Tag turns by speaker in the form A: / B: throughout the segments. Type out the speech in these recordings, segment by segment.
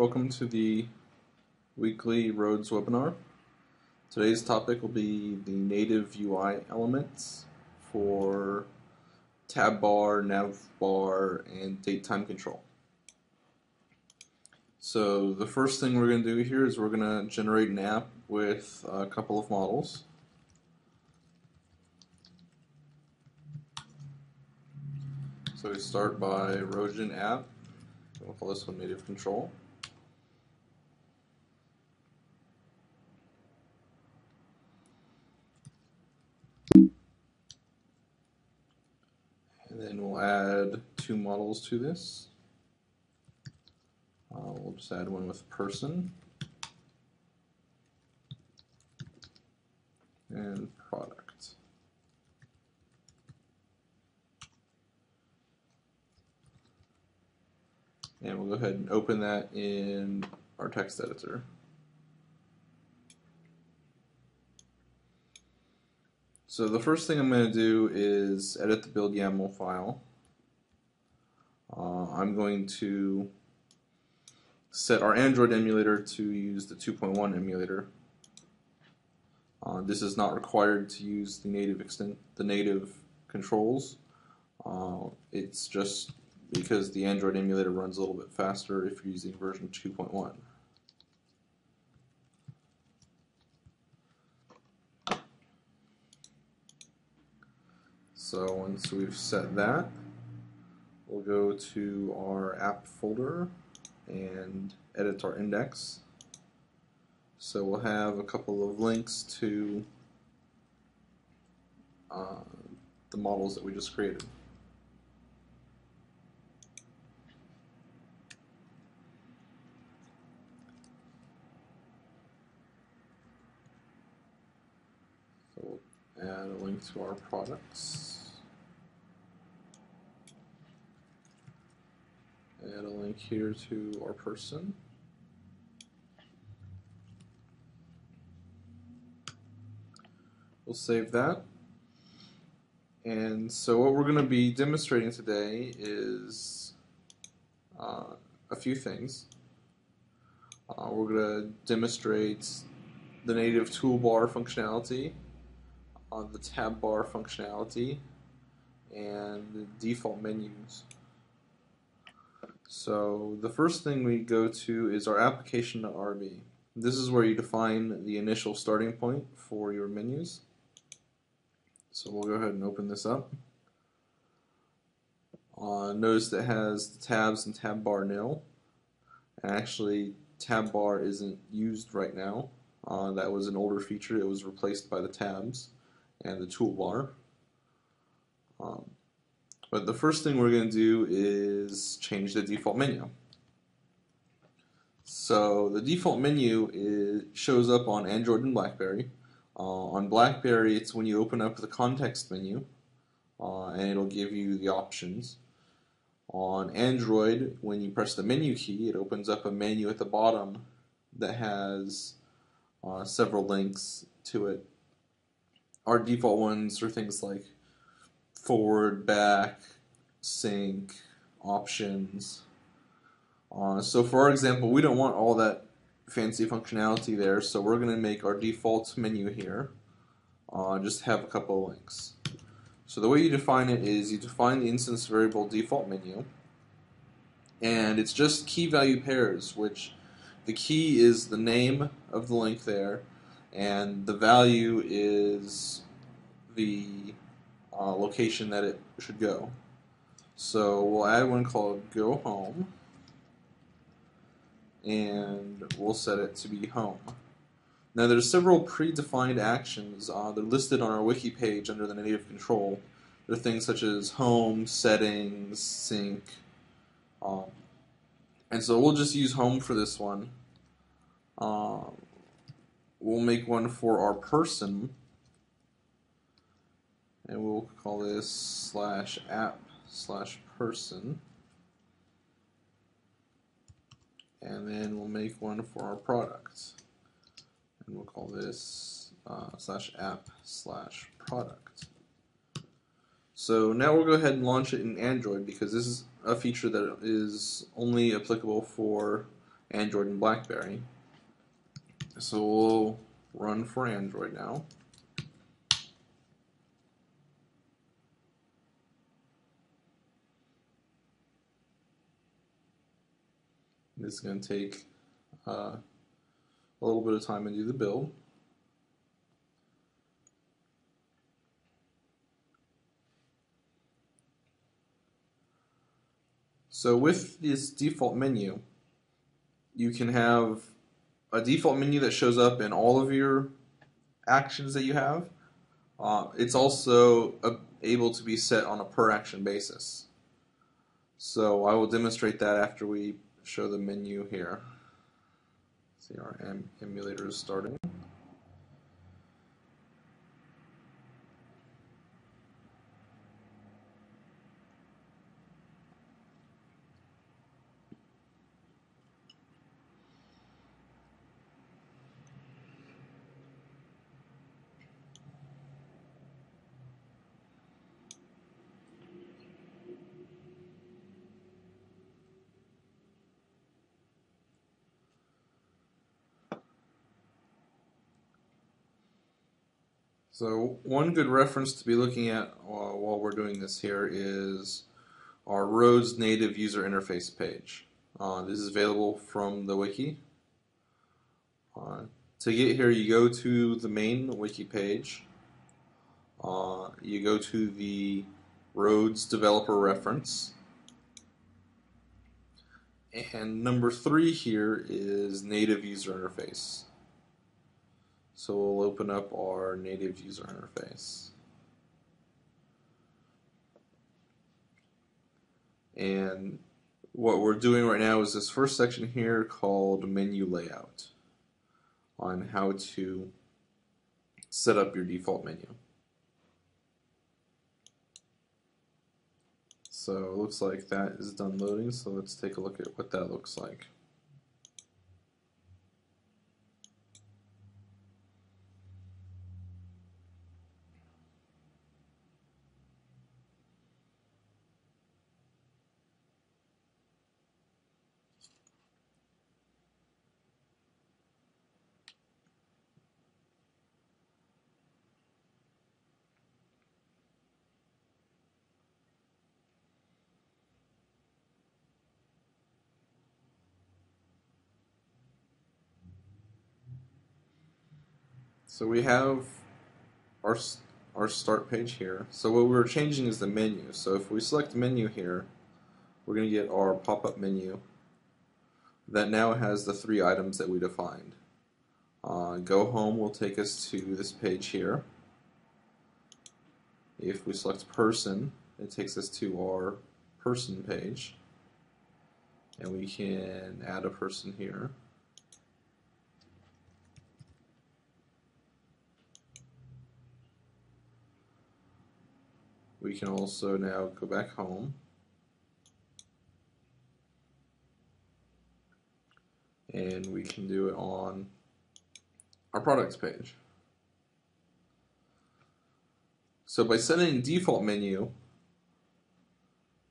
A: welcome to the weekly Rhodes webinar. Today's topic will be the native UI elements for tab bar, nav bar, and date time control. So the first thing we're going to do here is we're going to generate an app with a couple of models. So we start by Rhodes app. We'll call this one native control. And then we'll add two models to this. We'll just add one with person and product. And we'll go ahead and open that in our text editor. So the first thing I'm going to do is edit the build YAML file. I'm going to set our Android emulator to use the 2.1 emulator. This is not required to use the native controls. It's just because the Android emulator runs a little bit faster if you're using version 2.1. So once we've set that, we'll go to our app folder and edit our index. So we'll have a couple of links to the models that we just created. So we'll add a link to our products. Add a link here to our person. We'll save that. And so what we're going to be demonstrating today is a few things. We're going to demonstrate the native toolbar functionality, the tab bar functionality, and the default menus. So the first thing we go to is our application.rb. This is where you define the initial starting point for your menus. So we'll go ahead and open this up. Notice that it has the tabs and tab bar nil. And actually, tab bar isn't used right now. That was an older feature. It was replaced by the tabs and the toolbar. But the first thing we're going to do is change the default menu. So the default menu shows up on Android and BlackBerry. On BlackBerry, it's when you open up the context menu, and it'll give you the options. On Android, when you press the menu key, it opens up a menu at the bottom that has several links to it. Our default ones are things like forward, back, sync, options. So for our example, we don't want all that fancy functionality there, so we're going to make our default menu here just have a couple of links. So the way you define it is you define the instance variable default menu, and it's just key value pairs, which the key is the name of the link there, and the value is the location that it should go. So we'll add one called go home, and we'll set it to be home. Now there's several predefined actions. They're listed on our wiki page under the native control. There are things such as home, settings, sync, and so we'll just use home for this one. We'll make one for our person, and we'll call this /app/person. And then we'll make one for our product, and we'll call this /app/product. So now we'll go ahead and launch it in Android, because this is a feature that is only applicable for Android and BlackBerry. So we'll run for Android now. This is going to take a little bit of time to do the build. So with this default menu, you can have a default menu that shows up in all of your actions that you have. It's also able to be set on a per action basis. So I will demonstrate that after we show the menu here. See, our emulator is starting. So one good reference to be looking at while we're doing this here is our Rhodes native user interface page. This is available from the wiki. To get here, you go to the main wiki page. You go to the Rhodes developer reference. And number 3 here is native user interface. So we'll open up our native user interface. And what we're doing right now is this first section here called menu layout, on how to set up your default menu. So it looks like that is done loading, so let's take a look at what that looks like. So we have our start page here. So what we're changing is the menu. So if we select menu here, we're going to get our pop-up menu that now has the 3 items that we defined. Go home will take us to this page here. If we select person, it takes us to our person page, and we can add a person here. We can also now go back home and we can do it on our products page. So by setting default menu,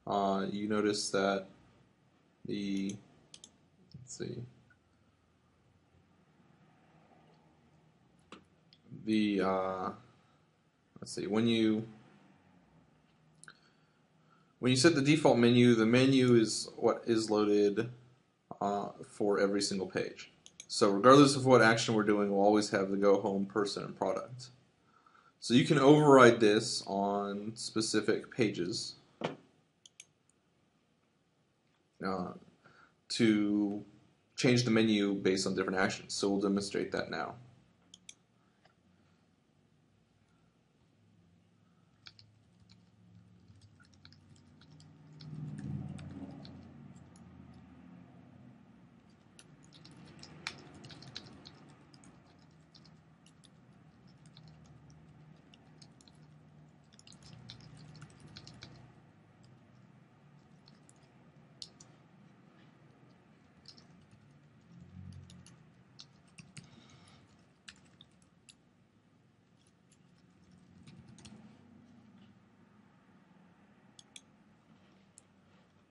A: you notice that let's see, when you set the default menu, the menu is what is loaded for every single page. So regardless of what action we're doing, we'll always have the go home, person, and product. So you can override this on specific pages to change the menu based on different actions. So we'll demonstrate that now.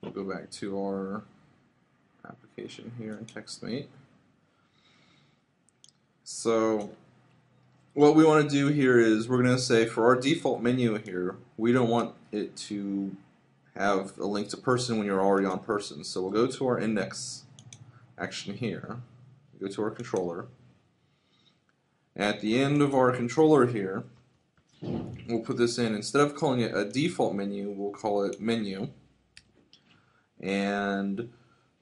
A: We'll go back to our application. application here in TextMate. So what we want to do here is we're going to say for our default menu here, we don't want it to have a link to person when you're already on person. So we'll go to our index action here, go to our controller. At the end of our controller here, we'll put this in. Instead of calling it a default menu, we'll call it menu. And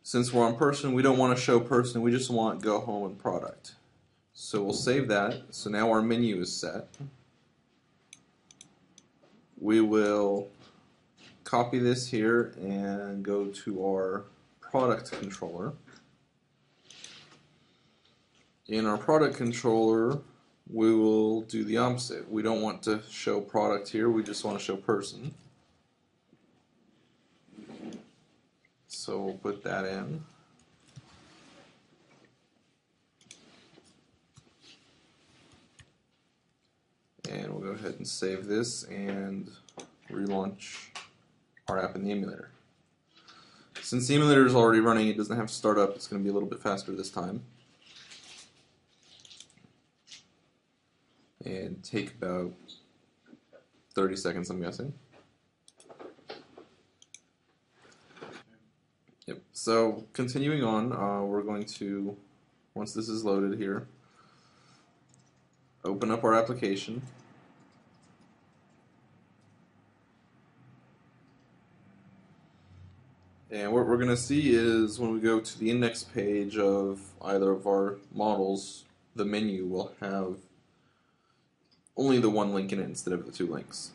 A: since we're on person, we don't want to show person, we just want go home and product. So we'll save that. So now our menu is set. We will copy this here and go to our product controller. In our product controller, we will do the opposite. We don't want to show product here, we just want to show person. So we'll put that in. And we'll go ahead and save this and relaunch our app in the emulator. Since the emulator is already running, it doesn't have to start up, it's going to be a little bit faster this time. And take about 30 seconds, I'm guessing. Yep. So continuing on, we're going to, once this is loaded here, open up our application. And what we're going to see is when we go to the index page of either of our models, the menu will have only the one link in it instead of the two links.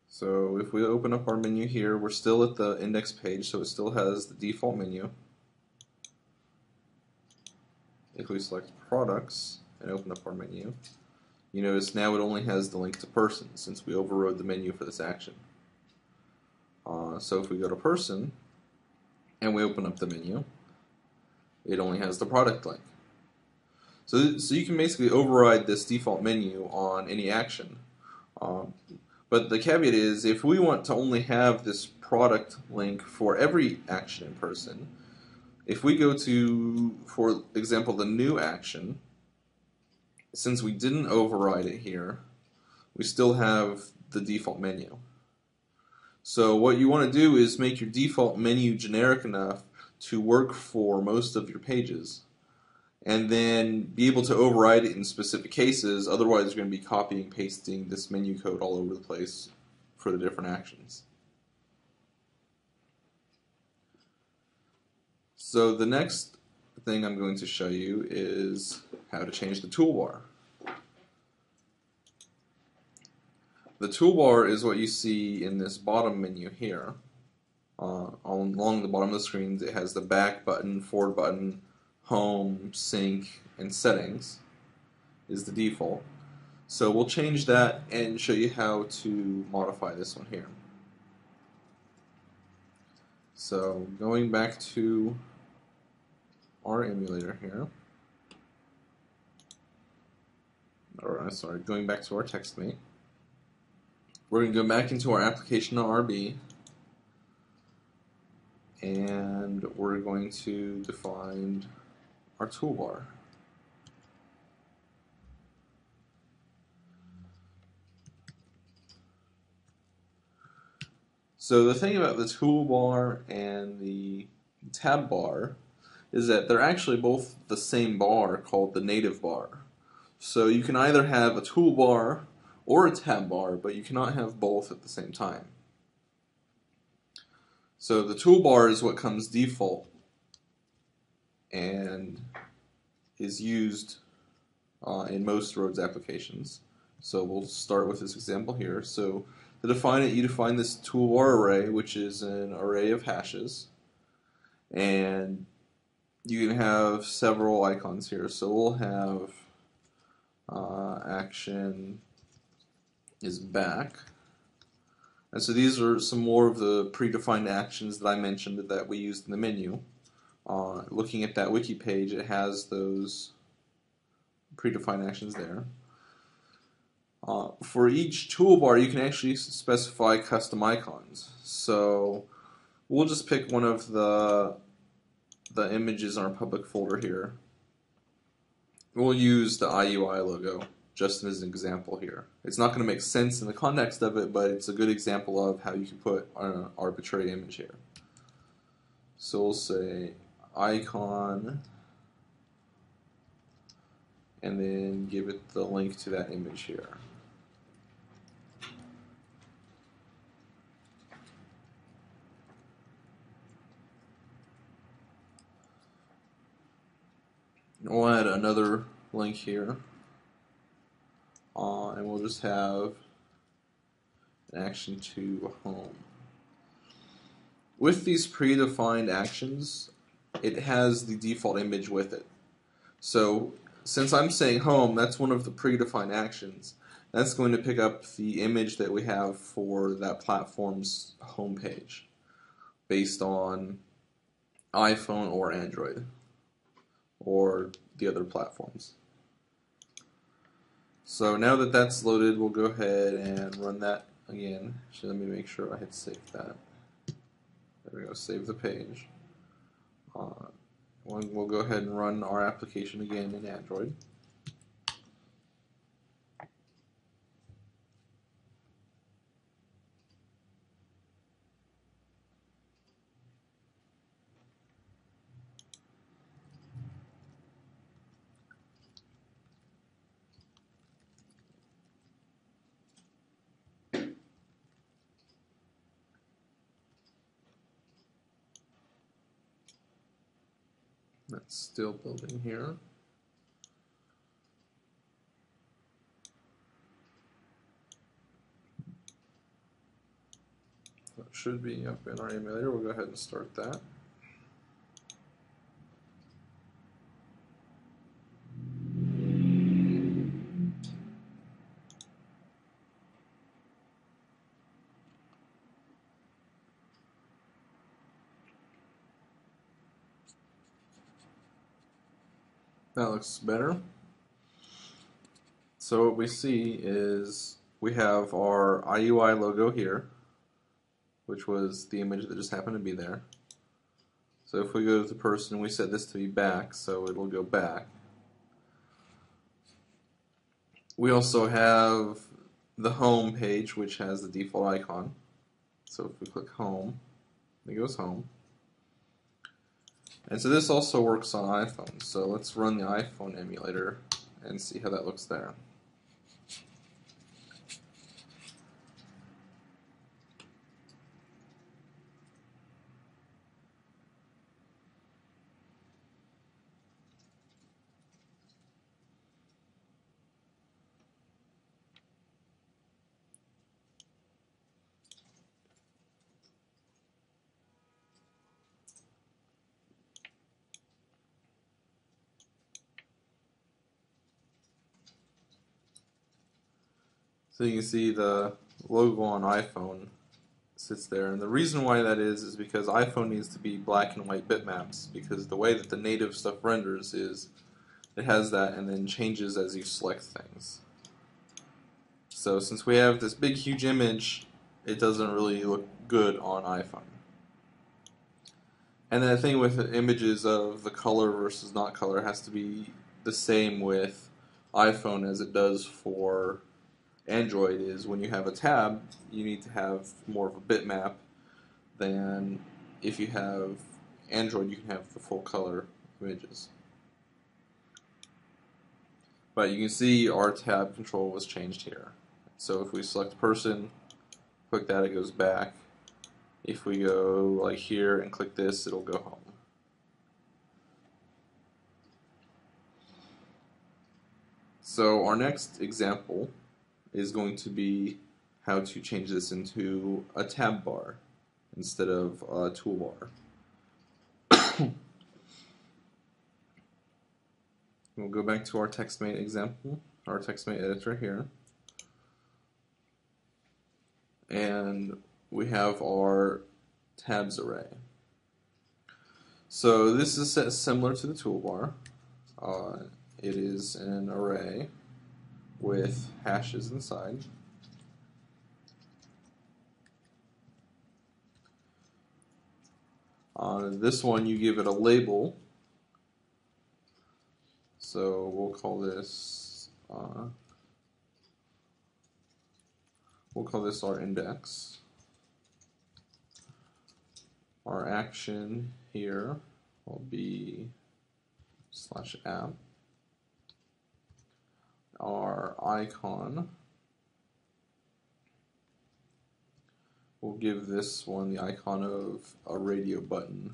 A: So if we open up our menu here, we're still at the index page, so it still has the default menu. If we select products and open up our menu, you notice now it only has the link to person since we overrode the menu for this action. So if we go to person and we open up the menu, it only has the product link. So you can basically override this default menu on any action. But the caveat is if we want to only have this product link for every action in person, if we go to, for example, the new action, since we didn't override it here, we still have the default menu. So what you want to do is make your default menu generic enough to work for most of your pages, and then be able to override it in specific cases. Otherwise, you're going to be copying and pasting this menu code all over the place for the different actions. So the next thing I'm going to show you is how to change the toolbar. The toolbar is what you see in this bottom menu here. Along the bottom of the screen, it has the back button, forward button, home, sync, and settings is the default. So we'll change that and show you how to modify this one here. So going back to our emulator here, or sorry, going back to our TextMate, we're going to go back into our application.rb and we're going to define our toolbar. So the thing about the toolbar and the tab bar is that they're actually both the same bar called the native bar. So you can either have a toolbar or a tab bar, but you cannot have both at the same time. So the toolbar is what comes default and is used in most Rhodes applications. So we'll start with this example here. So to define it, you define this toolbar array, which is an array of hashes, and you can have several icons here. So we'll have action is back. And so these are some more of the predefined actions that I mentioned that we used in the menu. looking at that wiki page, it has those predefined actions there. For each toolbar, you can actually specify custom icons. So we'll just pick one of the images in our public folder here. We'll use the IUI logo just as an example here. It's not going to make sense in the context of it, but it's a good example of how you can put an arbitrary image here. So we'll say icon and then give it the link to that image here. We'll add another link here, and we'll just have an action to home. With these predefined actions, it has the default image with it. So since I'm saying home, that's one of the predefined actions. That's going to pick up the image that we have for that platform's homepage based on iPhone or Android or the other platforms. So now that that's loaded, we'll go ahead and run that again. Actually, let me make sure I hit save that. There we go, save the page. We'll go ahead and run our application again in Android. That's still building here. That should be up in our emulator. We'll go ahead and start that. That looks better. So what we see is we have our IUI logo here, which was the image that just happened to be there. So if we go to the person, we set this to be back, so it'll go back. We also have the home page, which has the default icon. So if we click home, it goes home. And so this also works on iPhone. So let's run the iPhone emulator and see how that looks there. So you can see the logo on iPhone sits there, and the reason why that is because iPhone needs to be black and white bitmaps, because the way that the native stuff renders is it has that and then changes as you select things. So since we have this big huge image, it doesn't really look good on iPhone. And then the thing with images of the color versus not color has to be the same with iPhone as it does for Android. Is when you have a tab, you need to have more of a bitmap than if you have Android, you can have the full color images. But you can see our tab control was changed here. So if we select person, click that, it goes back. If we go like here and click this, it'll go home. So our next example is going to be how to change this into a tab bar instead of a toolbar. We'll go back to our TextMate example, our TextMate editor here. And we have our tabs array. So this is set similar to the toolbar. It is an array with hashes inside. This one you give it a label. So we'll call this our index. Our action here will be /app. Our icon, we'll give this one the icon of a radio button.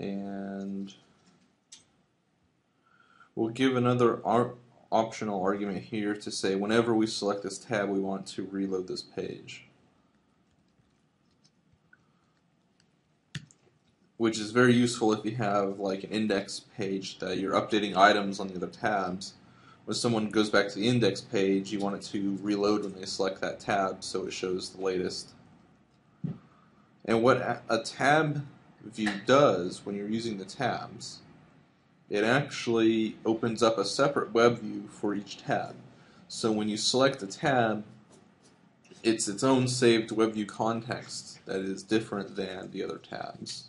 A: And we'll give another optional argument here to say whenever we select this tab, we want to reload this page, which is very useful if you have like an index page that you're updating items on the other tabs. When someone goes back to the index page, you want it to reload when they select that tab so it shows the latest. And what a tab view does when you're using the tabs, it actually opens up a separate web view for each tab. So when you select a tab, it's its own saved web view context that is different than the other tabs.